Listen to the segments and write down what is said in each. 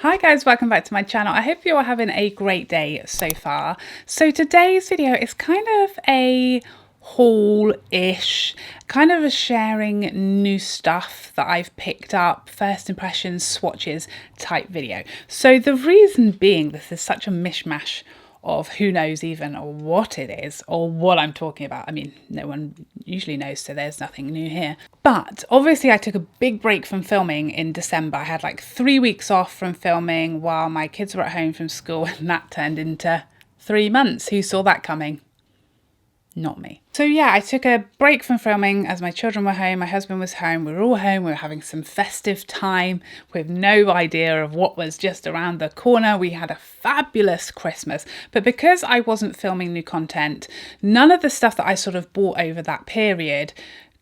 Hi guys, welcome back to my channel. I hope you are having a great day so far. So today's video is kind of a haul-ish, kind of a sharing new stuff that I've picked up, first impressions, swatches type video. So the reason being this is such a mishmash of who knows even what it is or what I'm talking about. I mean, no one usually knows, so there's nothing new here. But obviously I took a big break from filming in December. I had like 3 weeks off from filming while my kids were at home from school, and that turned into 3 months. Who saw that coming? Not me. So yeah, I took a break from filming as my children were home, my husband was home, we were all home, we were having some festive time with no idea of what was just around the corner. We had a fabulous Christmas, but because I wasn't filming new content, none of the stuff that I sort of bought over that period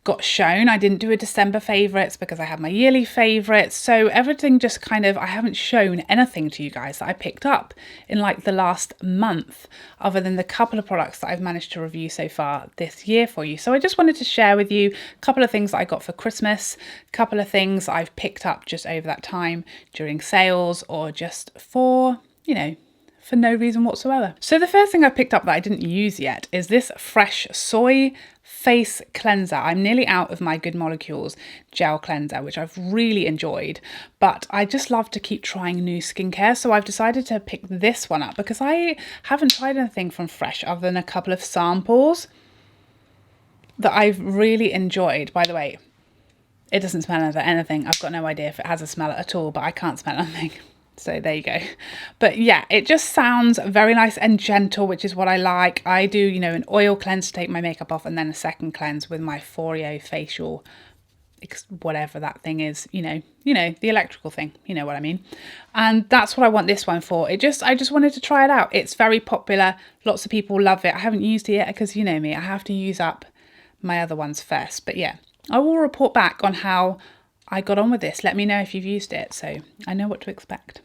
got shown. I didn't do a December favourites because I had my yearly favourites, so everything just kind of, I haven't shown anything to you guys that I picked up in like the last month, other than the couple of products that I've managed to review so far this year for you. So I just wanted to share with you a couple of things that I got for Christmas, a couple of things I've picked up just over that time during sales or just for, you know, for no reason whatsoever. So the first thing I picked up that I didn't use yet is this Fresh Soy Face Cleanser. I'm nearly out of my Good Molecules gel cleanser, which I've really enjoyed, but I just love to keep trying new skincare. So I've decided to pick this one up because I haven't tried anything from Fresh other than a couple of samples that I've really enjoyed. By the way, it doesn't smell of anything. I've got no idea if it has a smell at all, but I can't smell anything. So there you go. But yeah, it just sounds very nice and gentle, which is what I like. I do, you know, an oil cleanse to take my makeup off and then a second cleanse with my Foreo facial, whatever that thing is, you know, the electrical thing, you know what I mean? And that's what I want this one for. I just wanted to try it out. It's very popular. Lots of people love it. I haven't used it yet because you know me, I have to use up my other ones first. But yeah, I will report back on how I got on with this. Let me know if you've used it so I know what to expect.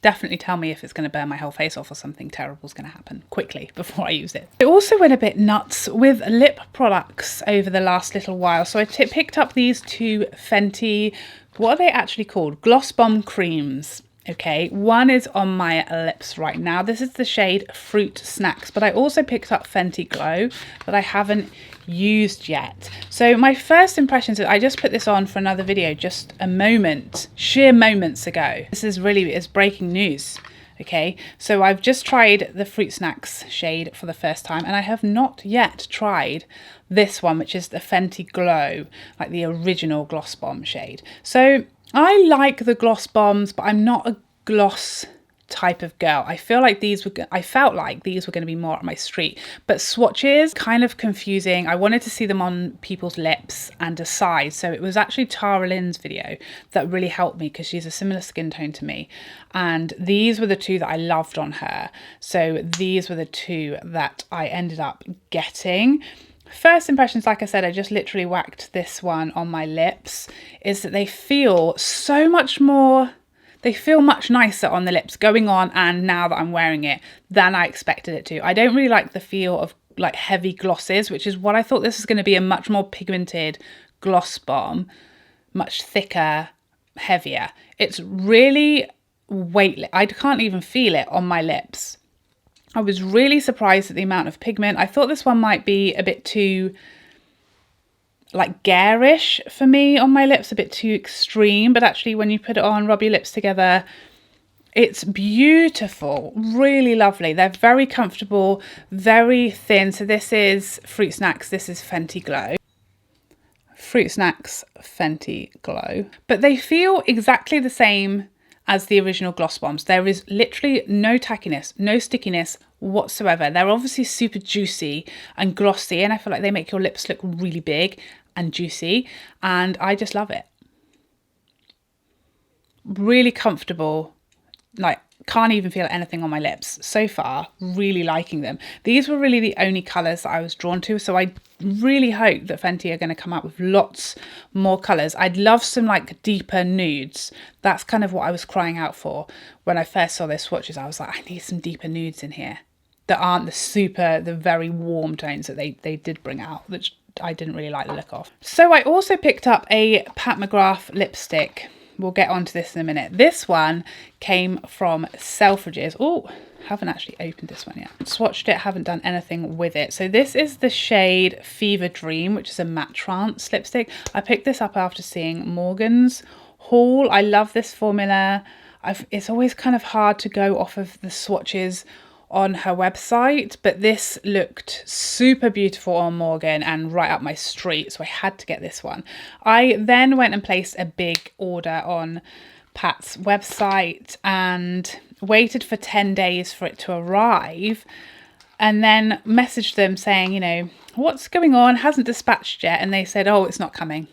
Definitely tell me if it's going to burn my whole face off or something terrible is going to happen quickly before I use it. I also went a bit nuts with lip products over the last little while. So I picked up these two Fenty, what are they actually called? Gloss Bomb creams. Okay, one is on my lips right now. This is the shade Fruit Snacks, but I also picked up Fenty Glow that I haven't used yet. So my first impressions, I just put this on for another video just a moment, sheer moments ago. This is breaking news. Okay, so I've just tried the Fruit Snacks shade for the first time, and I have not yet tried this one, which is the Fenty Glow, like the original Gloss Bomb shade. So I like the gloss bombs, but I'm not a gloss type of girl. I felt like these were going to be more up my street, but swatches kind of confusing. I wanted to see them on people's lips and decide. So it was actually Tara Lynn's video that really helped me because she's a similar skin tone to me. And these were the two that I loved on her. So these were the two that I ended up getting. First impressions, like I said, I just literally whacked this one on my lips, is that they feel so much more, they feel much nicer on the lips going on and now that I'm wearing it than I expected it to. I don't really like the feel of like heavy glosses, which is what I thought. This is going to be a much more pigmented gloss bomb, much thicker, heavier. It's really weightless. I can't even feel it on my lips. I was really surprised at the amount of pigment. I thought this one might be a bit too like garish for me on my lips, a bit too extreme, but actually when you put it on, rub your lips together, it's beautiful, really lovely. They're very comfortable, very thin. So this is Fruit Snacks, this is Fenty Glow. Fruit Snacks, Fenty Glow. But they feel exactly the same as the original gloss bombs. There is literally no tackiness, no stickiness whatsoever. They're obviously super juicy and glossy, and I feel like they make your lips look really big and juicy, and I just love it. Really comfortable, like can't even feel anything on my lips so far. Really liking them. These were really the only colours that I was drawn to, so I really hope that Fenty are going to come out with lots more colours. I'd love some like deeper nudes. That's kind of what I was crying out for when I first saw their swatches. I was like, I need some deeper nudes in here that aren't the very warm tones that they did bring out, which I didn't really like the look of. So I also picked up a Pat McGrath lipstick we'll get onto this in a minute. This one came from Selfridges. Oh, haven't actually opened this one yet. Swatched it, haven't done anything with it. So this is the shade Fever Dream, which is a matte trance lipstick. I picked this up after seeing Morgan's haul. I love this formula. It's always kind of hard to go off of the swatches on her website, but this looked super beautiful on Morgan and right up my street, so I had to get this one. I then went and placed a big order on Pat's website and waited for 10 days for it to arrive, and then messaged them saying, you know, what's going on, hasn't dispatched yet, and they said, oh, it's not coming,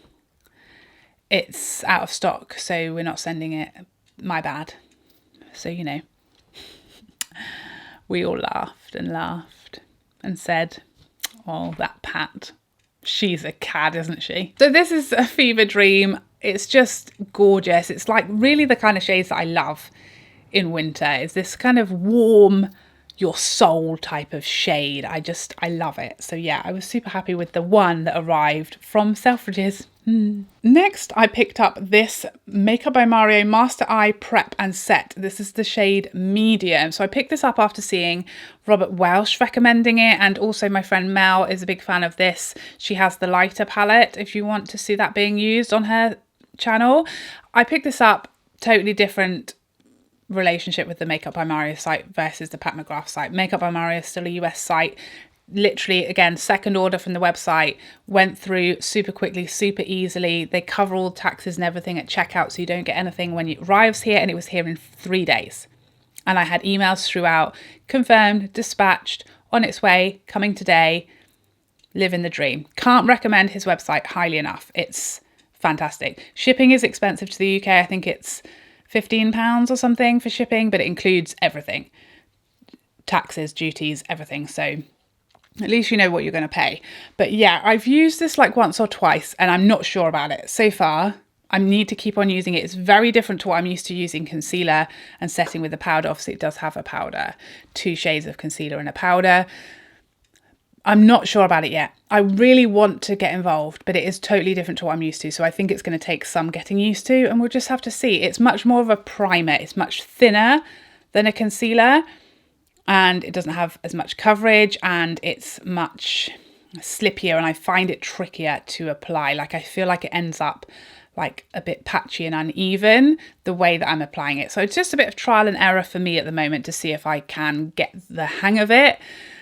it's out of stock, so we're not sending it, my bad. So, you know, we all laughed and said, oh, that Pat, she's a cad, isn't she? So this is a Fever Dream. It's just gorgeous. It's like really the kind of shades that I love in winter. Is this kind of warm, your soul type of shade. I love it. So yeah, I was super happy with the one that arrived from Selfridges. Next, I picked up this Makeup by Mario Master Eye Prep and Set. This is the shade Medium. So I picked this up after seeing Robert Welsh recommending it, and also my friend Mel is a big fan of this. She has the lighter palette if you want to see that being used on her channel. I picked this up, totally different relationship with the Makeup by Mario site versus the Pat McGrath site. Makeup by Mario is still a US site. Literally, again, second order from the website, went through super quickly, super easily. They cover all taxes and everything at checkout, so you don't get anything when it arrives here, and it was here in 3 days. And I had emails throughout, confirmed, dispatched, on its way, coming today, living the dream. Can't recommend his website highly enough. It's fantastic. Shipping is expensive to the UK. I think it's £15 or something for shipping, but it includes everything. Taxes, duties, everything. So at least you know what you're going to pay. But yeah, I've used this like once or twice and I'm not sure about it. So far, I need to keep on using it. It's very different to what I'm used to using concealer and setting with a powder. Obviously, it does have a powder, 2 shades of concealer and a powder. I'm not sure about it yet. I really want to get involved, but it is totally different to what I'm used to. So I think it's going to take some getting used to, and we'll just have to see. It's much more of a primer. It's much thinner than a concealer, and it doesn't have as much coverage, and it's much slippier, and I find it trickier to apply. Like I feel like it ends up like a bit patchy and uneven the way that I'm applying it. So it's just a bit of trial and error for me at the moment to see if I can get the hang of it,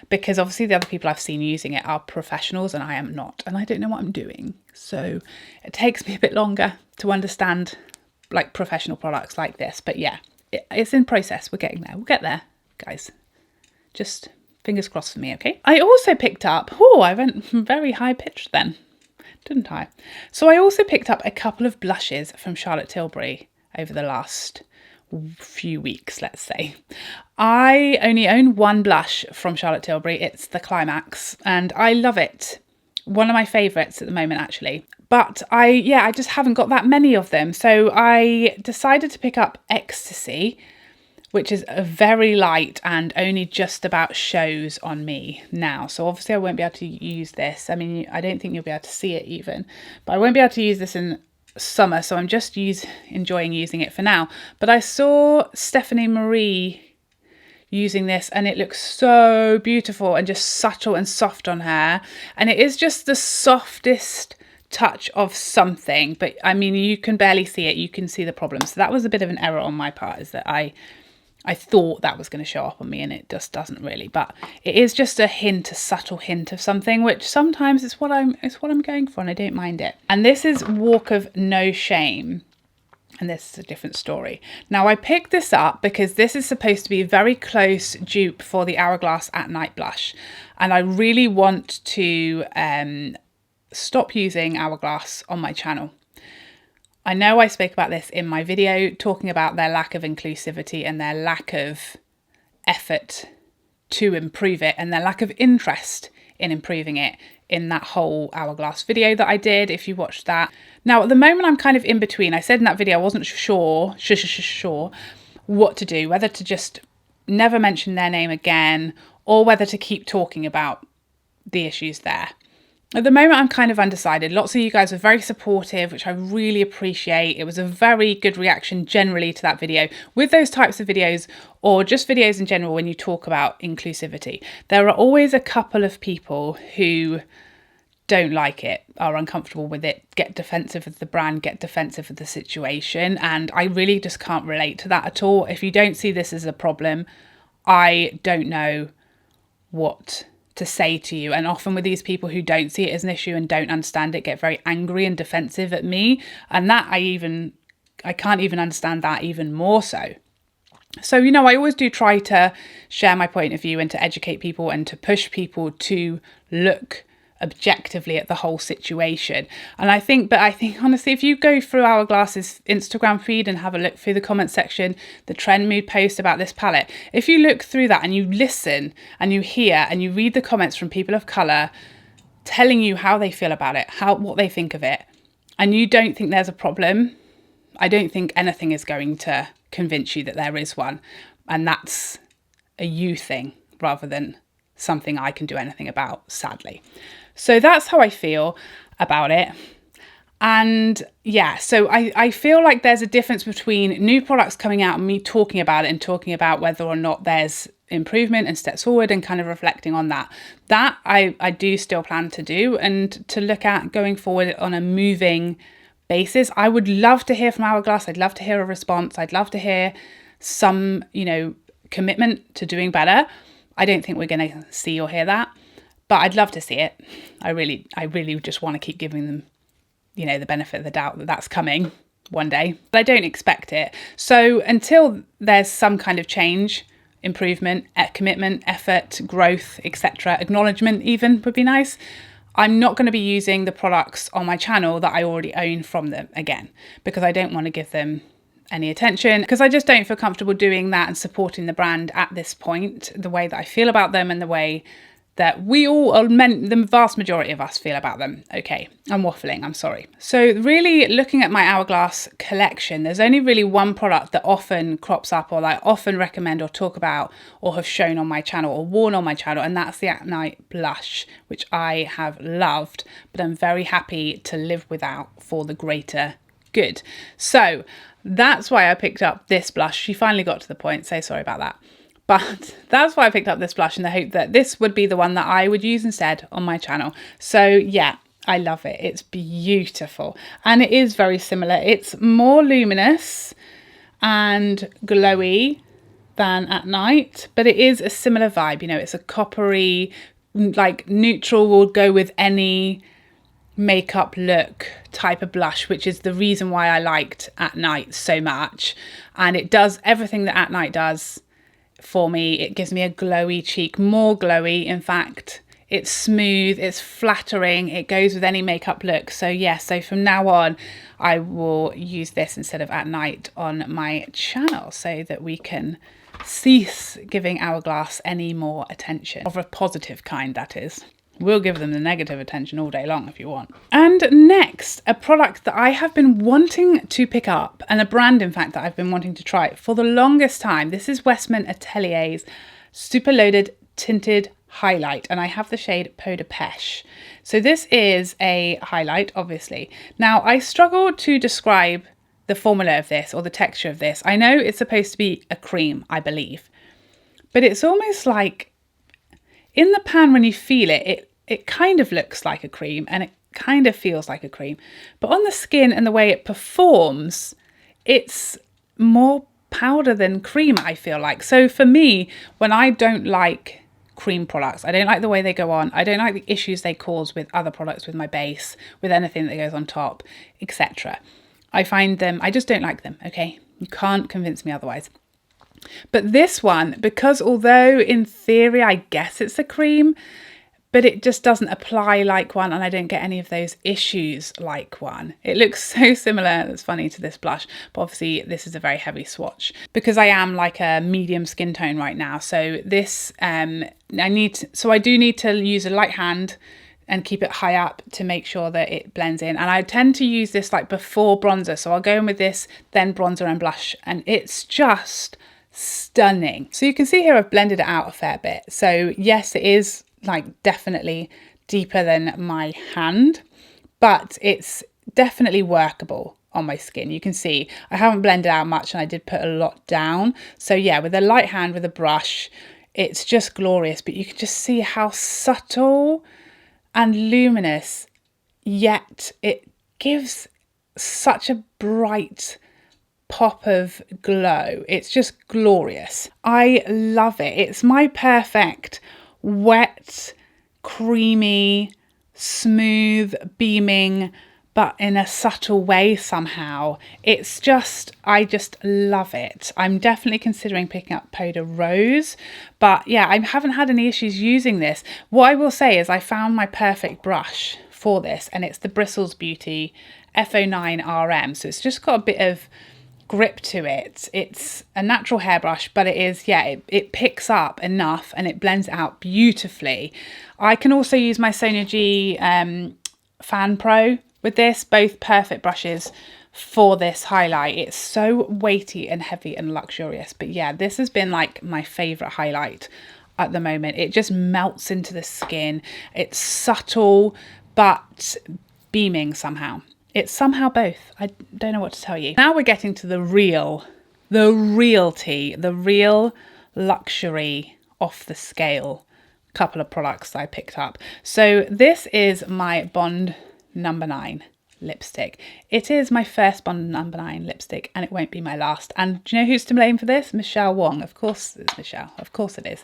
because obviously the other people I've seen using it are professionals and I am not, and I don't know what I'm doing. So it takes me a bit longer to understand like professional products like this. But yeah, it's in process. We're getting there. We'll get there, guys. Just fingers crossed for me, okay? I also picked up, oh, I went very high pitched then, didn't I? So I also picked up a couple of blushes from Charlotte Tilbury over the last few weeks, let's say. I only own one blush from Charlotte Tilbury. It's the Climax, and I love it. One of my favourites at the moment, actually. But I just haven't got that many of them. So I decided to pick up Ecstasy, which is a very light and only just about shows on me now. So obviously I won't be able to use this. I mean, I don't think you'll be able to see it even, but I won't be able to use this in summer. So I'm just enjoying using it for now. But I saw Stephanie Marie using this and it looks so beautiful and just subtle and soft on her. And it is just the softest touch of something, but I mean, you can barely see it. You can see the problem. So that was a bit of an error on my part, is that I thought that was going to show up on me and it just doesn't really, but it is just a subtle hint of something, which sometimes it's what I'm going for, and I don't mind it. And this is Walk of No Shame, and this is a different story. Now I picked this up because this is supposed to be a very close dupe for the Hourglass at Night blush, and I really want to stop using Hourglass on my channel. I know I spoke about this in my video talking about their lack of inclusivity and their lack of effort to improve it and their lack of interest in improving it in that whole Hourglass video that I did, if you watched that. Now, at the moment, I'm kind of in between. I said in that video I wasn't sure what to do, whether to just never mention their name again or whether to keep talking about the issues there. At the moment, I'm kind of undecided. Lots of you guys were very supportive, which I really appreciate. It was a very good reaction generally to that video. With those types of videos, or just videos in general, when you talk about inclusivity, there are always a couple of people who don't like it, are uncomfortable with it, get defensive of the brand, get defensive of the situation. And I really just can't relate to that at all. If you don't see this as a problem, I don't know what to say to you. And often with these people who don't see it as an issue and don't understand it, get very angry and defensive at me. And that I can't even understand that even more so. So, you know, I always do try to share my point of view and to educate people and to push people to look objectively at the whole situation. And I think honestly, if you go through Hourglass's Instagram feed and have a look through the comment section, the trend mood post about this palette, if you look through that and you listen and you hear and you read the comments from people of colour telling you how they feel about it, what they think of it, and you don't think there's a problem, I don't think anything is going to convince you that there is one. And that's a you thing rather than something I can do anything about, sadly. So that's how I feel about it. And yeah, so I feel like there's a difference between new products coming out and me talking about it and talking about whether or not there's improvement and steps forward and kind of reflecting on that. That I do still plan to do and to look at going forward on a moving basis. I would love to hear from Hourglass. I'd love to hear a response. I'd love to hear some, you know, commitment to doing better. I don't think we're going to see or hear that, but I'd love to see it. I really just want to keep giving them, you know, the benefit of the doubt that that's coming one day, but I don't expect it. So until there's some kind of change, improvement, commitment, effort, growth, etc., acknowledgement even would be nice, I'm not going to be using the products on my channel that I already own from them again, because I don't want to give them any attention, because I just don't feel comfortable doing that and supporting the brand at this point, the way that I feel about them and the way that we all, the vast majority of us, feel about them. Okay, I'm waffling, I'm sorry. So really looking at my Hourglass collection, there's only really one product that often crops up or that I often recommend or talk about or have shown on my channel or worn on my channel, and that's the At Night blush, which I have loved, but I'm very happy to live without for the greater good. So that's why I picked up this blush. She finally got to the point, so sorry about that. But that's why I picked up this blush in the hope that this would be the one that I would use instead on my channel. So yeah, I love it. It's beautiful. And it is very similar. It's more luminous and glowy than At Night, but it is a similar vibe. You know, it's a coppery, like neutral, will go with any makeup look type of blush, which is the reason why I liked At Night so much. And it does everything that At Night does for me. It gives me a glowy cheek, more glowy in fact. It's smooth, it's flattering, it goes with any makeup look. So yeah, so from now on I will use this instead of At Night on my channel so that we can cease giving Hourglass any more attention, of a positive kind that is. We'll give them the negative attention all day long if you want. And next, a product that I have been wanting to pick up, and a brand in fact that I've been wanting to try for the longest time. This is Westman Atelier's Super Loaded Tinted Highlight, and I have the shade Peau de Peche. So this is a highlight, obviously. Now I struggle to describe the formula of this or the texture of this. I know it's supposed to be a cream, I believe, but it's almost like, in the pan when you feel it, it kind of looks like a cream and it kind of feels like a cream. But on the skin and the way it performs, it's more powder than cream, I feel like. So for me, when I don't like cream products, I don't like the way they go on, I don't like the issues they cause with other products, with my base, with anything that goes on top, etc. I find them, I just don't like them, okay? You can't convince me otherwise. But this one, because although in theory I guess it's a cream, but it just doesn't apply like one, and I don't get any of those issues like one. It looks so similar, it's funny, to this blush, but obviously this is a very heavy swatch because I am like a medium skin tone right now. So this, I do need to use a light hand and keep it high up to make sure that it blends in. And I tend to use this like before bronzer. So I'll go in with this, then bronzer and blush, and it's just stunning. So you can see here I've blended it out a fair bit. So yes, it is like definitely deeper than my hand, but it's definitely workable on my skin. You can see I haven't blended out much and I did put a lot down. So yeah, with a light hand with a brush, it's just glorious, but you can just see how subtle and luminous, yet it gives such a bright pop of glow. It's just glorious. I love it. It's my perfect wet, creamy, smooth, beaming, but in a subtle way somehow. It's just, I just love it. I'm definitely considering picking up Peau de Rose, but yeah, I haven't had any issues using this. What I will say is I found my perfect brush for this, and it's the Bristles Beauty F09 RM. So it's just got a bit of grip to it. It's a natural hairbrush, but it is, yeah, it picks up enough and it blends it out beautifully. I can also use my Sonia G Fan Pro with this, both perfect brushes for this highlight. It's so weighty and heavy and luxurious, but yeah, this has been like my favorite highlight at the moment. It just melts into the skin. It's subtle but beaming somehow. It's somehow both. I don't know what to tell you. Now we're getting to the real tea, the real luxury off the scale couple of products that I picked up. So this is my Bond number 9 lipstick. It is my first Bond number 9 lipstick, and it won't be my last. And do you know who's to blame for this? Michelle Wong. Of course it's Michelle. Of course it is.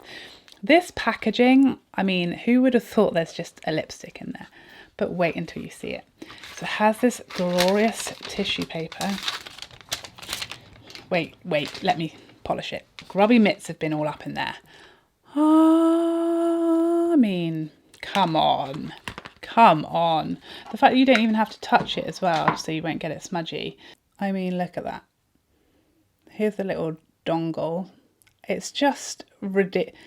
This packaging, I mean, who would have thought there's just a lipstick in there? But wait until you see it. So it has this glorious tissue paper. Wait, let me polish it. Grubby mitts have been all up in there. Oh, I mean, come on. The fact that you don't even have to touch it as well, so you won't get it smudgy. I mean, look at that. Here's the little dongle. It's just ridiculous.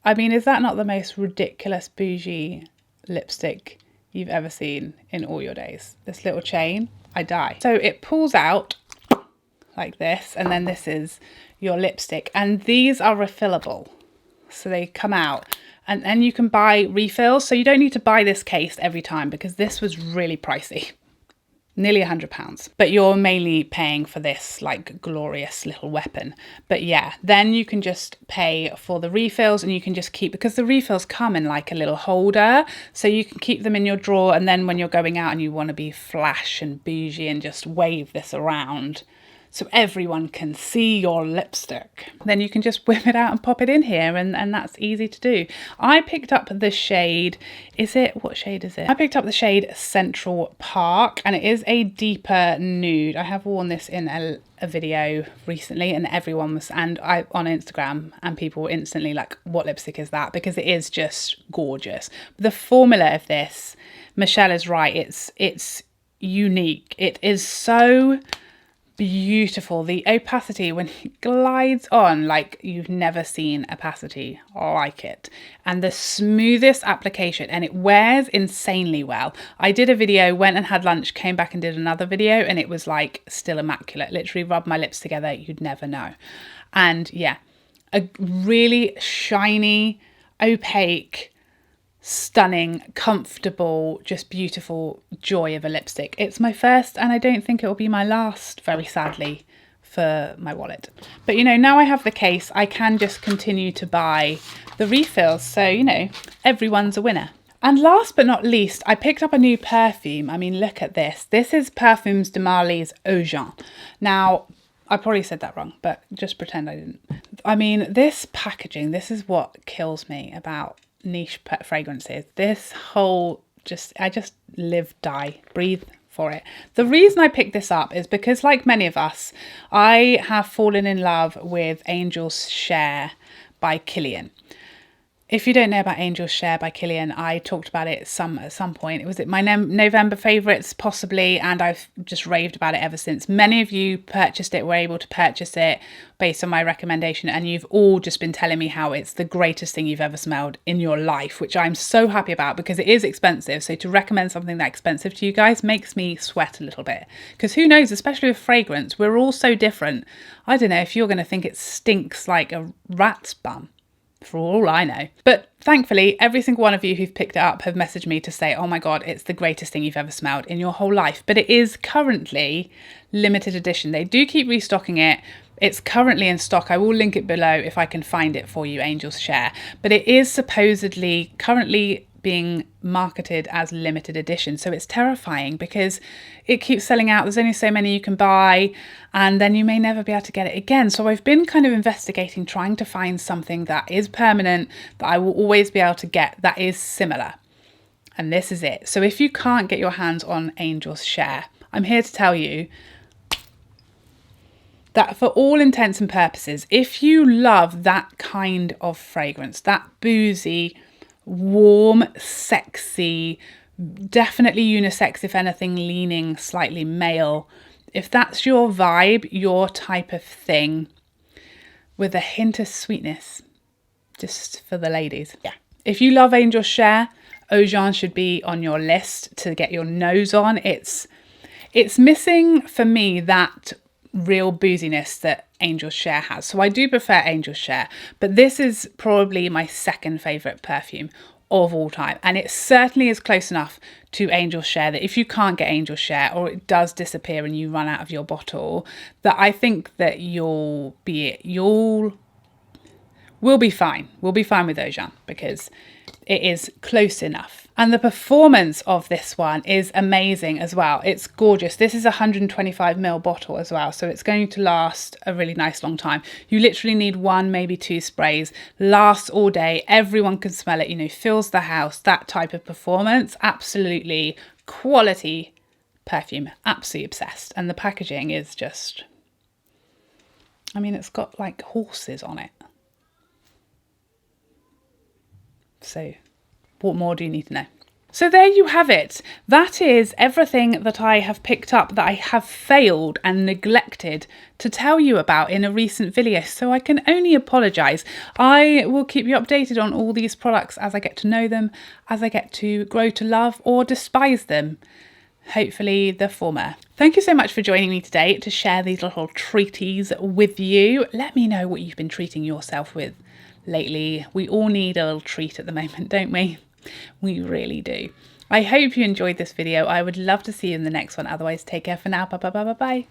I mean, is that not the most ridiculous bougie lipstick you've ever seen in all your days? This little chain, I die. So it pulls out like this, and then this is your lipstick, and these are refillable, so they come out, and then you can buy refills, so you don't need to buy this case every time, because this was really pricey, nearly £100, but you're mainly paying for this like glorious little weapon. But yeah, then you can just pay for the refills, and you can just keep, because the refills come in like a little holder, so you can keep them in your drawer, and then when you're going out and you want to be flash and bougie and just wave this around so everyone can see your lipstick, then you can just whip it out and pop it in here, and that's easy to do. I picked up the shade, what shade is it? I picked up the shade Central Park, and it is a deeper nude. I have worn this in a video recently, and everyone was, and I on Instagram, and people were instantly like, what lipstick is that? Because it is just gorgeous. The formula of this, Michelle is right, it's unique. It is so beautiful. The opacity when it glides on, like you've never seen opacity like it, and the smoothest application, and it wears insanely well. I did a video, went and had lunch, came back and did another video, and it was like still immaculate. Literally rubbed my lips together, you'd never know. And yeah, a really shiny, opaque, stunning, comfortable, just beautiful joy of a lipstick. It's my first, and I don't think it will be my last, very sadly, for my wallet. But you know, now I have the case, I can just continue to buy the refills, so you know, everyone's a winner. And last but not least, I picked up a new perfume. I mean, look at this. This is Perfumes de Marly's Oajan. Now, I probably said that wrong, but just pretend I didn't. I mean, this packaging, this is what kills me about niche fragrances. This whole I just live, die, breathe for it. The reason I picked this up is because, like many of us, I have fallen in love with Angel's Share by Kilian. If you don't know about Angel's Share by Kilian, I talked about it at some point. It was my November favourites, possibly, and I've just raved about it ever since. Many of you purchased it, were able to purchase it based on my recommendation, and you've all just been telling me how it's the greatest thing you've ever smelled in your life, which I'm so happy about, because it is expensive. So to recommend something that expensive to you guys makes me sweat a little bit, because who knows, especially with fragrance, we're all so different. I don't know if you're going to think it stinks like a rat's bum. for all I know. But thankfully, every single one of you who've picked it up have messaged me to say, oh my God, it's the greatest thing you've ever smelled in your whole life. But it is currently limited edition. They do keep restocking it. It's currently in stock. I will link it below if I can find it for you, Angel's Share. But it is supposedly currently being marketed as limited edition. So it's terrifying because it keeps selling out. There's only so many you can buy, and then you may never be able to get it again. So I've been kind of investigating, trying to find something that is permanent, that I will always be able to get, that is similar. And this is it. So if you can't get your hands on Angel's Share, I'm here to tell you that for all intents and purposes, if you love that kind of fragrance, that boozy, warm, sexy, definitely unisex, if anything, leaning slightly male, if that's your vibe, your type of thing, with a hint of sweetness, just for the ladies. Yeah. If you love Angel's Share, Oajan should be on your list to get your nose on. It's missing for me that real booziness that Angel's Share has. So I do prefer Angel's Share, but this is probably my second favourite perfume of all time. And it certainly is close enough to Angel's Share that if you can't get Angel's Share, or it does disappear and you run out of your bottle, that I think that we'll be fine. We'll be fine with Oajan because it is close enough. And the performance of this one is amazing as well. It's gorgeous. This is a 125ml bottle as well, so it's going to last a really nice long time. You literally need 1, maybe 2 sprays, lasts all day. Everyone can smell it, you know, fills the house. That type of performance, absolutely quality perfume. Absolutely obsessed. And the packaging is just, I mean, it's got like horses on it. So what more do you need to know? So there you have it. That is everything that I have picked up that I have failed and neglected to tell you about in a recent video. So I can only apologise. I will keep you updated on all these products as I get to know them, as I get to grow to love or despise them. Hopefully the former. Thank you so much for joining me today to share these little treaties with you. Let me know what you've been treating yourself with lately. We all need a little treat at the moment, don't we? We really do. I hope you enjoyed this video. I would love to see you in the next one. Otherwise, take care for now. Bye bye bye bye bye.